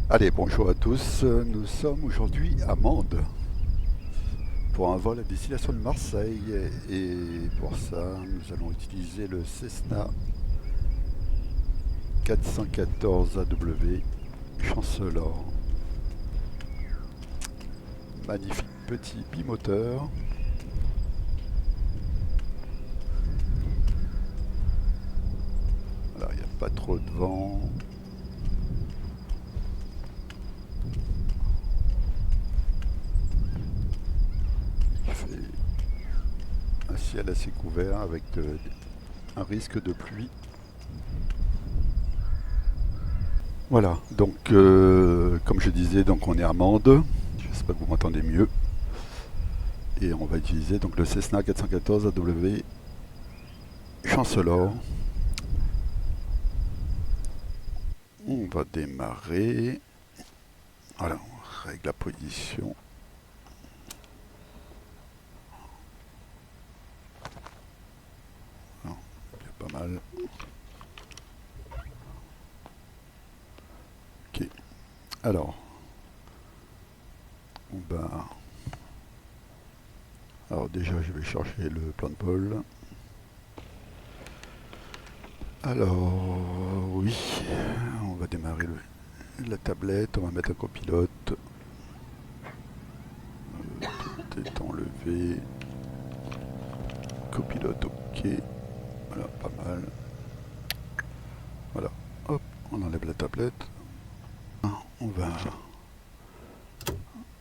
Allez, bonjour à tous. Nous sommes aujourd'hui à Mende pour un vol à destination de Marseille. Et pour ça, nous allons utiliser le Cessna 414 AW Chancellor. Magnifique petit bimoteur. Alors, il n'y a pas trop de vent. Il fait un ciel assez couvert avec un risque de pluie. Voilà, donc comme je disais, donc on est à Mende. J'espère que vous m'entendez mieux. Et on va utiliser donc le Cessna 414 AW Chancellor. On va démarrer. Voilà, on règle la position. Non, il y a pas mal. Ok. Alors, on va. Alors déjà, je vais chercher le plan de vol. Alors, oui, on va démarrer la tablette, on va mettre un copilote. Tout est enlevé. Copilote, ok. Voilà, pas mal. Voilà, hop, on enlève la tablette. On va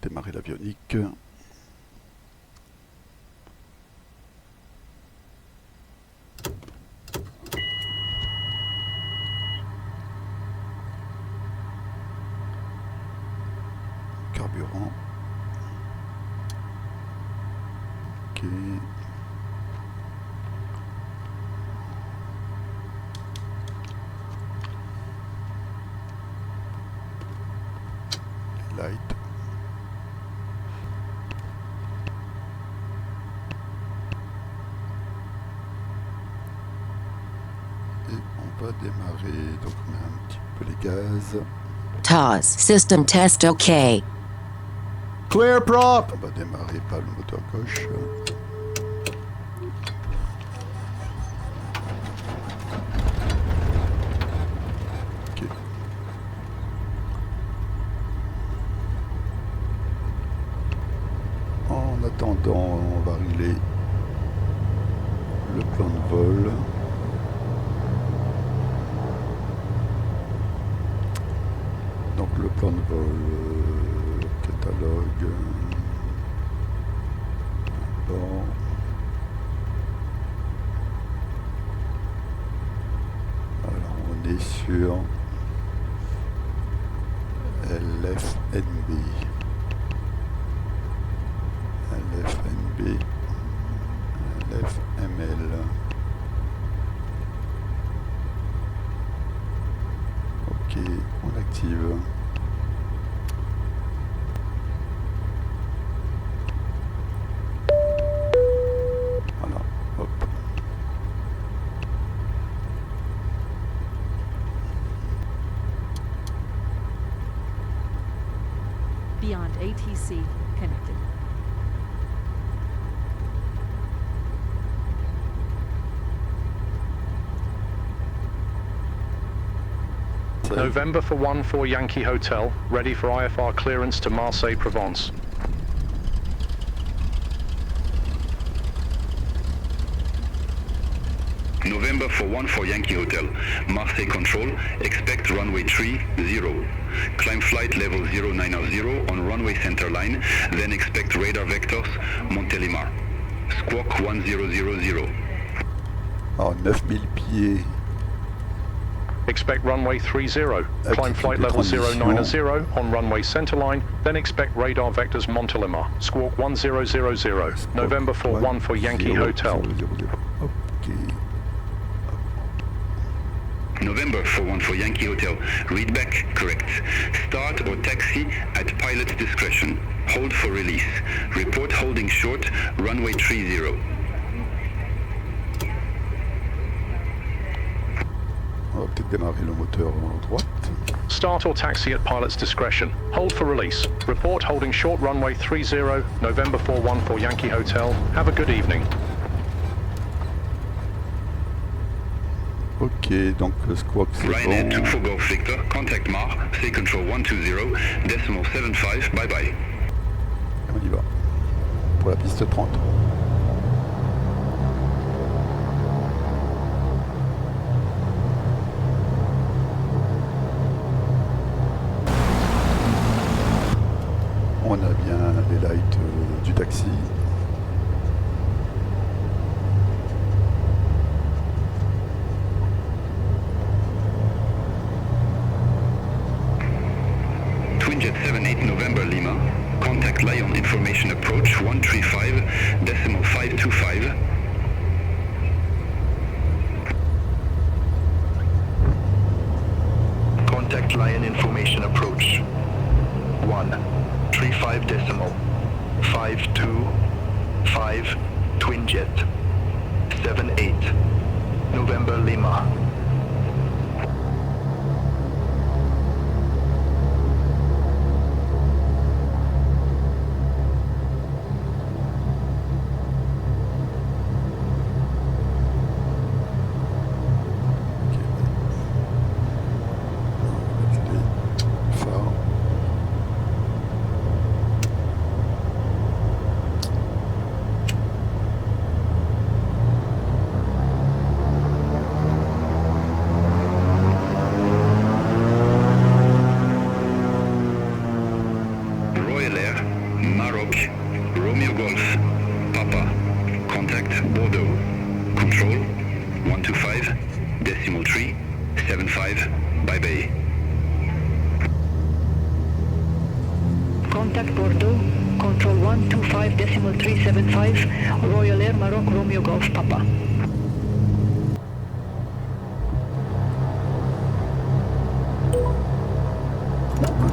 démarrer l'avionique. Carburant. Ok. Light. Et on va démarrer, donc on met un petit peu les gaz. TOS, system test OK. Clear prop! On va démarrer par le moteur gauche. Ok. En attendant, on va régler le plan de vol. Donc le plan de vol, catalogue, bon. Alors on est sur LFNB. LFNB, LFML. Ok, on active. Voilà, hop. Beyond ATC connected. November for 14 Yankee Hotel, ready for IFR clearance to Marseille Provence. November for 14 Yankee Hotel, Marseille Control, expect runway 30, climb flight level 090 on runway center line, then expect radar vectors, Montélimar, squawk 1000. Alors 9000 pieds. Expect runway 30, climb flight level 090 on runway centerline, then expect radar vectors Montélimar, squawk 1000, November 41 for Yankee Hotel. Ok. November 41 for Yankee Hotel, read back, correct. Start or taxi at pilot's discretion. Hold for release. Report holding short, runway 30. On va peut-être démarrer le moteur en droite. Start or taxi at pilot's discretion. Hold for release. Report holding short runway 30, November 414 Yankee Hotel. Have a good evening. Ok, donc le squawk c'est Ryanair bon. 24 Golf Victor, contact Mar, say control 120, decimal 75, bye bye. On y va. Pour la piste 30. On a bien les lights du taxi. Twinjet 78 November Lima, contact Lion information approach 135, decimal 525. Contact Lion information approach 135 decimal 525 Twinjet 78 November Lima. Contact Bordeaux, control 125 decimal 375, Royal Air Maroc Romeo Golf Papa.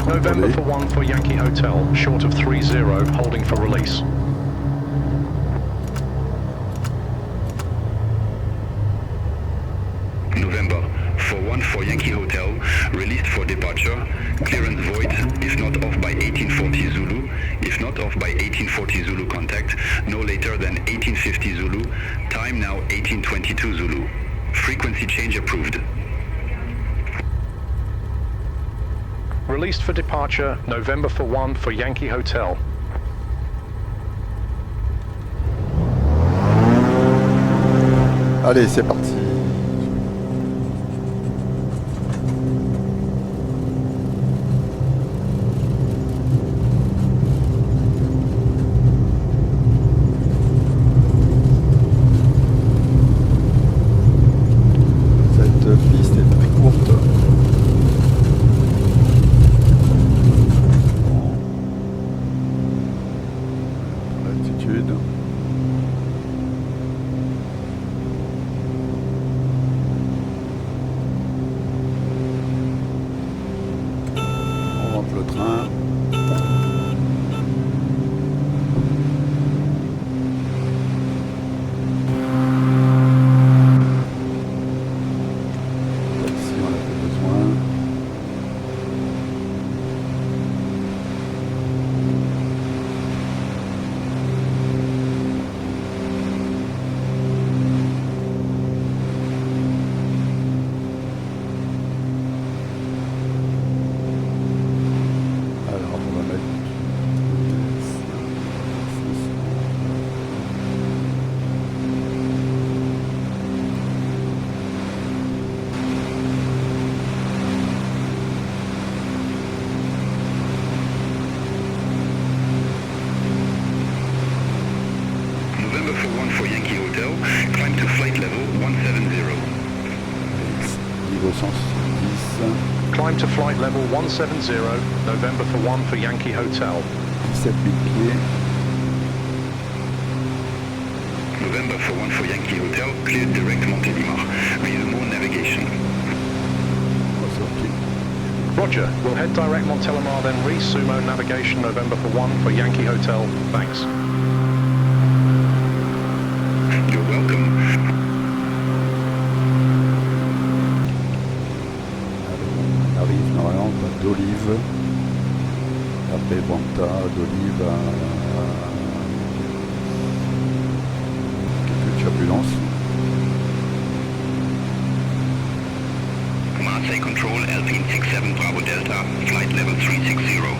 November for 1 for Yankee Hotel, short of 30, holding for release. November for 1 for Yankee Hotel, released for departure, clearance void, if not off by 1840 Zulu, if not off by 1840 Zulu contact, no later than 1850 Zulu, time now 1822 Zulu. Frequency change approved. Released for departure, November for 1 for Yankee Hotel. Allez, c'est parti. Cette piste est très courte. L'altitude. On monte le train. Taxi, on a plus besoin. Alors, on va mettre November for 1 for Yankee Hotel, climb to flight level 170. niveau 110, Climb to flight level 170, November for 1 for Yankee Hotel. 17 000 pieds. November for 1 for Yankee Hotel, cleared direct Montélimar. Resume navigation. Oh, c'est ok. Roger, we'll head direct Montelimar, then re-sumo navigation, November for 1 for Yankee Hotel. Thanks. You're welcome. On arrive normalement d'Olive. Après Vanta, d'Olive à quelques turbulences. Marseille Control, Alpine 67 Bravo Delta, flight level 360.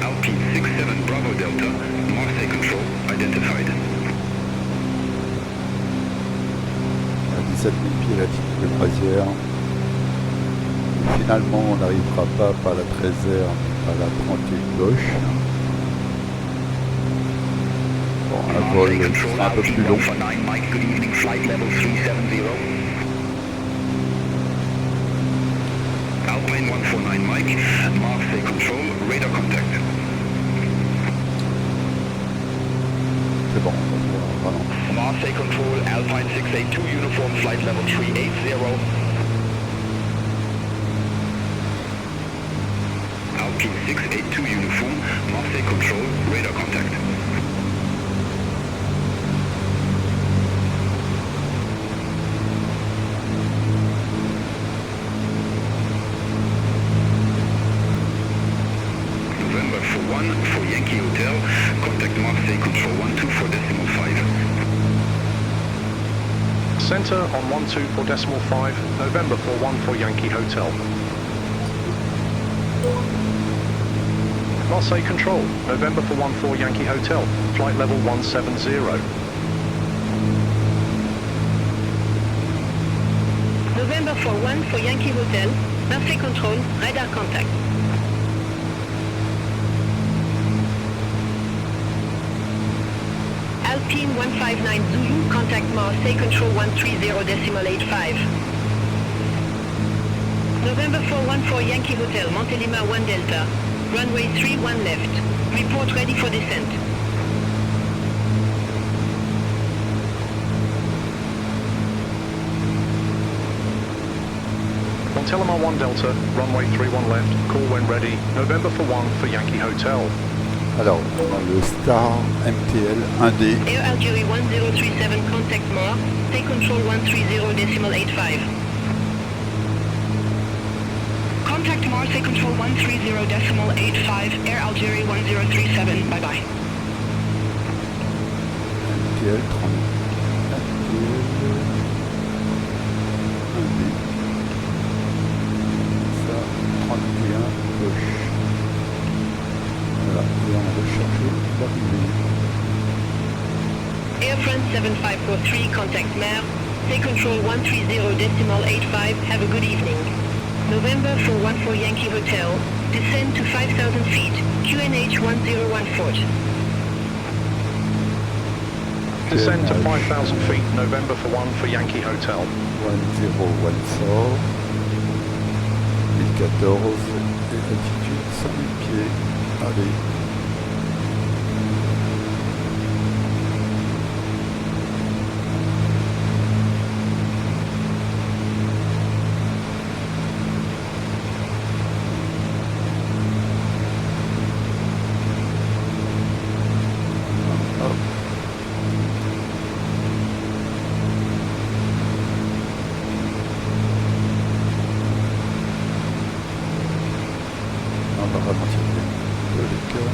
Alpine 67 Bravo Delta, Marseille Control, identified. À 17 000 pieds latitude de croisière. Finalement, on n'arrivera pas par la 13R, mais par la 31 gauche. Bon, un vol qui sera un peu plus long. Alpine 149 Mike, Marseille Control, radar contact. C'est bon, on va pouvoir ralentir. Marseille Control, Alpine 682 uniform, flight level 380. Alpine 682 uniform, Marseille Control, radar contact. November 41 for Yankee Hotel, contact Marseille Control 124.5. Center on 124.5, November 41 for Yankee Hotel. Marseille Control, November for 14 Yankee Hotel, flight level 170. November 41 for Yankee Hotel, Marseille Control, radar contact. Alpine 159 Zulu, contact Marseille Control 130.85. November 414 Yankee Hotel, Montelima 1 Delta, runway 31 left. Report ready for descent. Montelima 1 Delta, runway 31 left, call when ready, November 1 for Yankee Hotel. Alors, on a le Star MTL 1D. Air Algerie 1037, contact Mar, take control 130.85. Contact Marseille Control 130.85, Air Algerie 1037, bye-bye. MTL 30. MTL 1D. Ça, 31 gauche. Voilà, et on va chercher l'arrivée. Air France 7543, contact Mar, take control 130.85, have a good evening. November 414 Yankee Hotel, descend to 5,000 feet, QNH 1014. Descend to 5,000 feet, November 1 for Yankee Hotel. 1014, 1014, et altitude 5000 pieds. Allez. On va ralentir le cœur.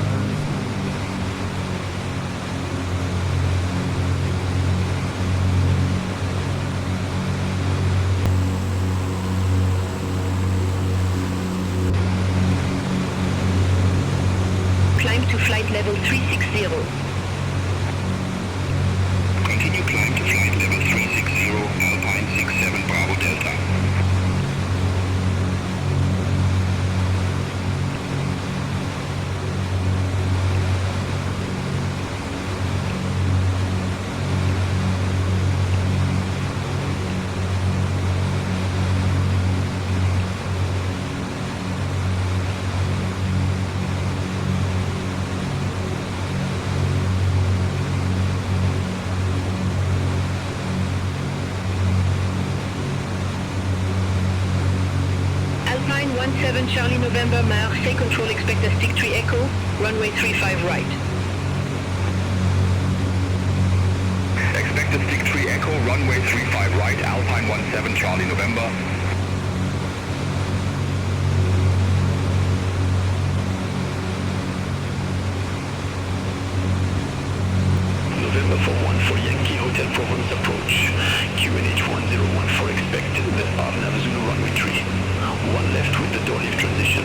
Climb to flight level 360. Continue climb to flight level 360, Alpine 67 Bravo Delta. Alpine 17 Charlie November Marseille Control, expect a stick 3 Echo, runway 35 right. Expect Majestic 3 Echo, runway 35 right, Alpine 17 Charlie November. November for 14 Yankee Hotel Provence approach. QNH 1014 expected, RNAV Zulu runway 3. One left with the door lift transition.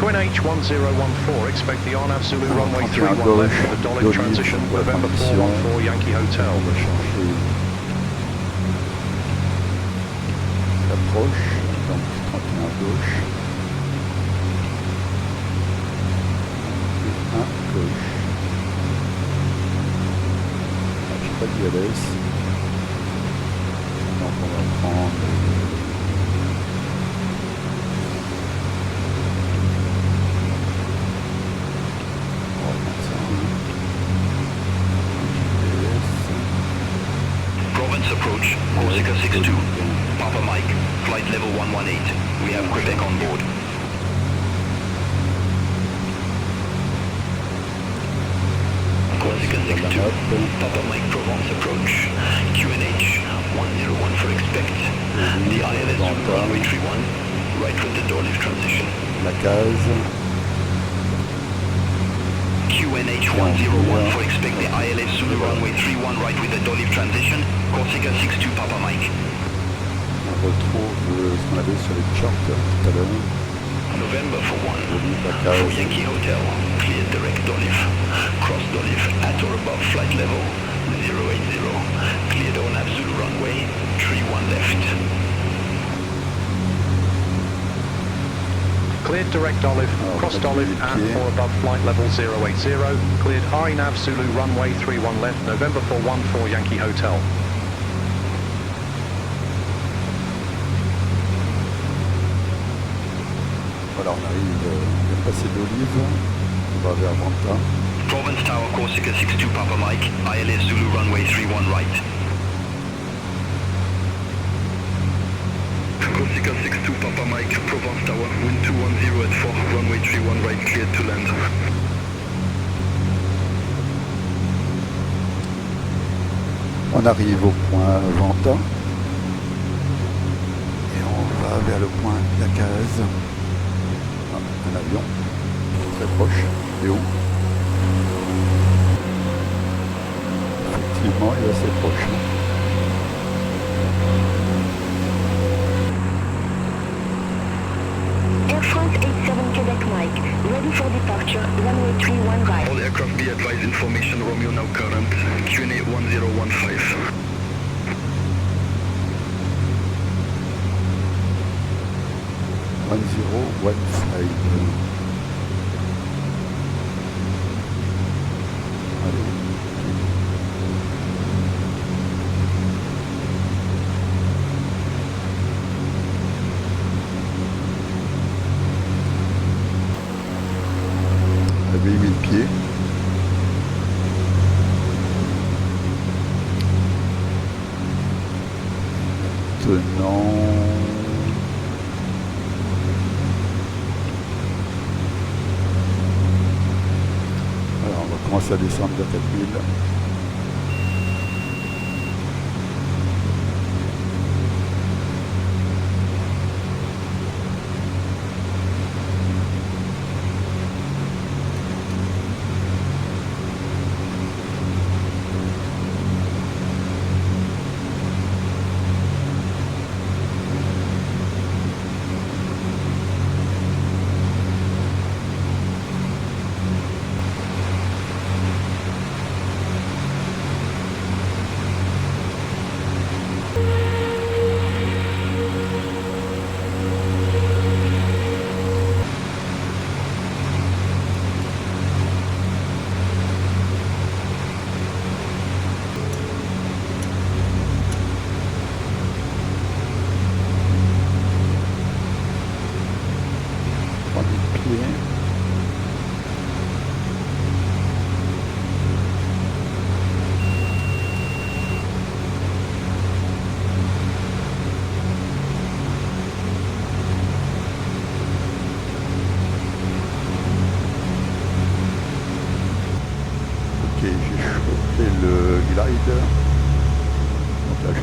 QNH 1014, expect the RNAV Zulu runway 31 left with the door lift transition. November 414 Yankee Hotel. On va changer l'approche, donc 31 gauche. Et 1 gauche. Ah, j'ai pas de LS. Donc on va prendre... Approach, Corsica 62, Papa Mike, flight level 118. We have Quebec on board. Corsica 62, Papa Mike Provence approach, QNH 1014 expect. The ILS runway 31, right with the door lift transition. La case. QNH 1014 expect the ILS Zulu runway 31 right with the door lift transition. Corsica 62 Papa Mike. On retrouve ce qu'on avait sur les charts tout à l'heure. November for 1. La case. For Yankee Hotel. Clear direct door lift. Cross door lift at or above flight level 080. Cleared on Zulu runway 31 left. Cleared direct olive, cross olive at or above flight level 080. Cleared INAV Zulu runway 31 left, November 414 Yankee Hotel. Voilà, on arrive, on vient de passer d'Olive, on va vers Venta. Provence Tower, Corsica 62 Papa Mike, ILS Zulu runway 31 right. Corsica 62 Papa Mike, Provence Tower, wind 210 at 4, runway 31 right, cleared to land. On arrive au point Venta. Et on va vers le point La Case. Ah, un avion, très proche, et où effectivement, il est assez proche. Air France 87 Quebec Mike, ready for departure, runway 31 right. All aircraft be advised information, Romeo now current, QNA 1015. 1015. J'avais mis le pied. Maintenant... Alors, on va commencer à descendre vers 4000.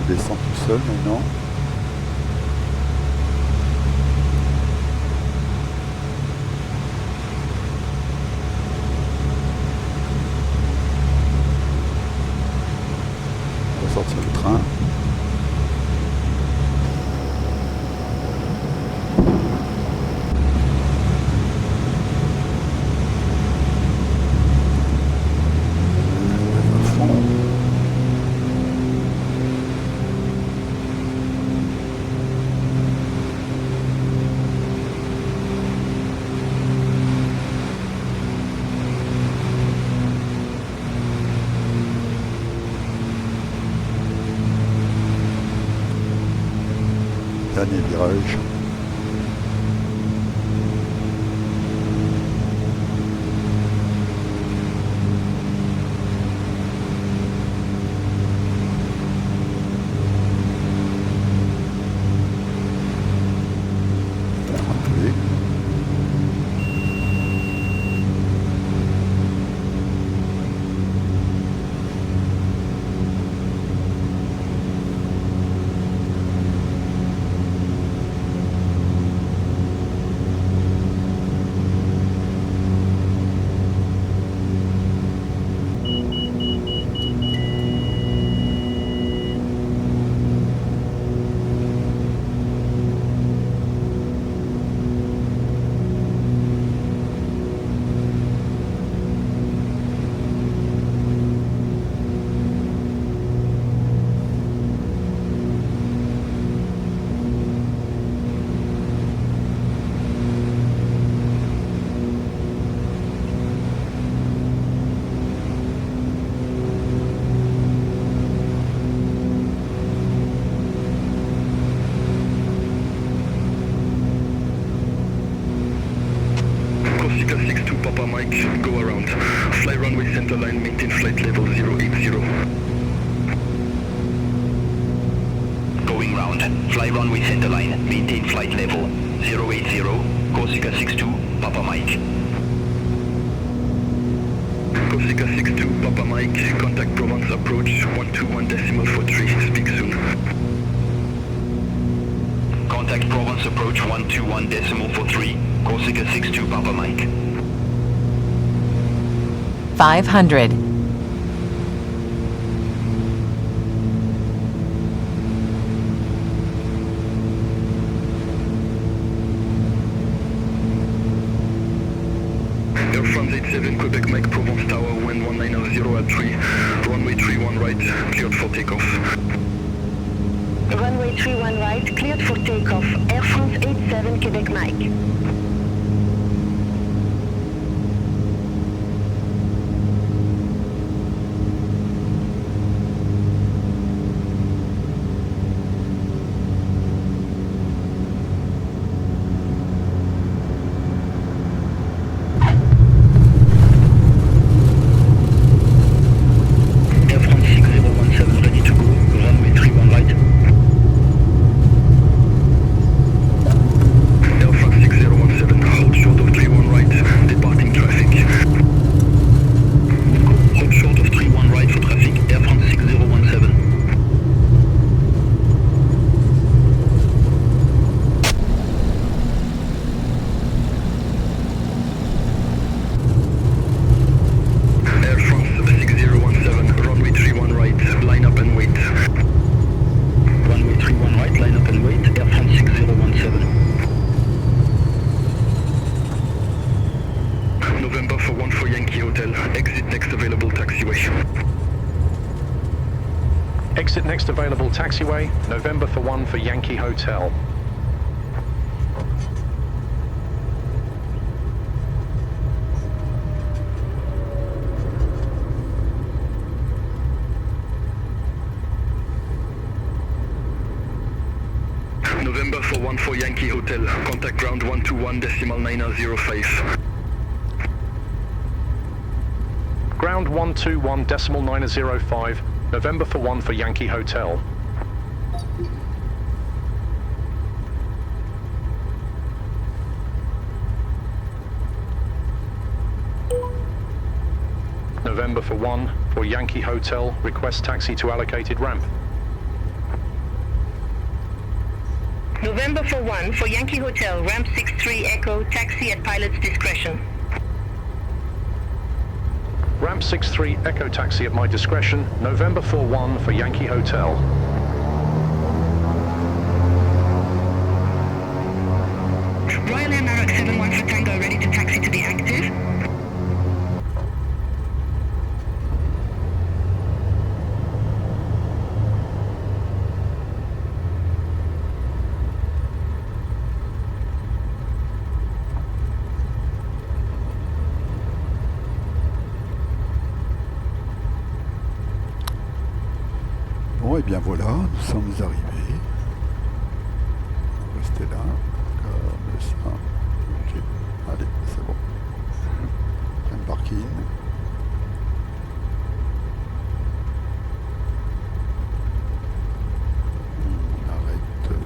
descend tout seul maintenant. On va sortir le train. Dernier virage. Rappeler. Go around. Fly runway center line, maintain flight level 080. Going round. Fly runway center line, maintain flight level 080. Corsica 62, Papa Mike. Corsica 62, Papa Mike. Contact Provence approach 121.43. Speak soon. Contact Provence approach 121.43. Corsica 62, Papa Mike. 500. Air France 87, Quebec Mike, Provence Tower, wind 1990 at 3. Runway 31 right, cleared for takeoff. Runway 31 right, cleared for takeoff. Air France 87, Quebec Mike. Exit next available taxiway, November for 1 for Yankee Hotel. November for 1 for Yankee Hotel. Contact ground 121.905. Ground 121.905, November for 1 for Yankee Hotel. November for 1 for Yankee Hotel, request taxi to allocated ramp. November 41 for Yankee Hotel, ramp 63 Echo, taxi at pilot's discretion. Ramp 63 Echo taxi at my discretion, November 41 for Yankee Hotel. Royal Air Maroc 71 for Tango, ready to taxi to be active. Bon, et bien voilà, nous sommes arrivés. On va rester là, comme ça. Ok, allez, c'est bon. Un parking. On arrête.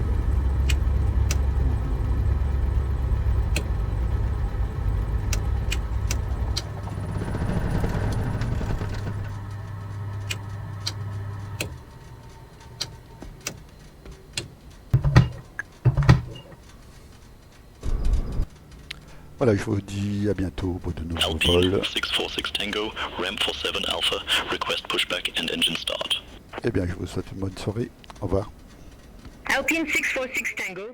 Voilà, je vous dis à bientôt pour de nouveaux vols. 646 Tango, ramp 47 Alpha, request pushback and engine start. Eh bien, je vous souhaite une bonne soirée. Au revoir. Alpine 646 Tango.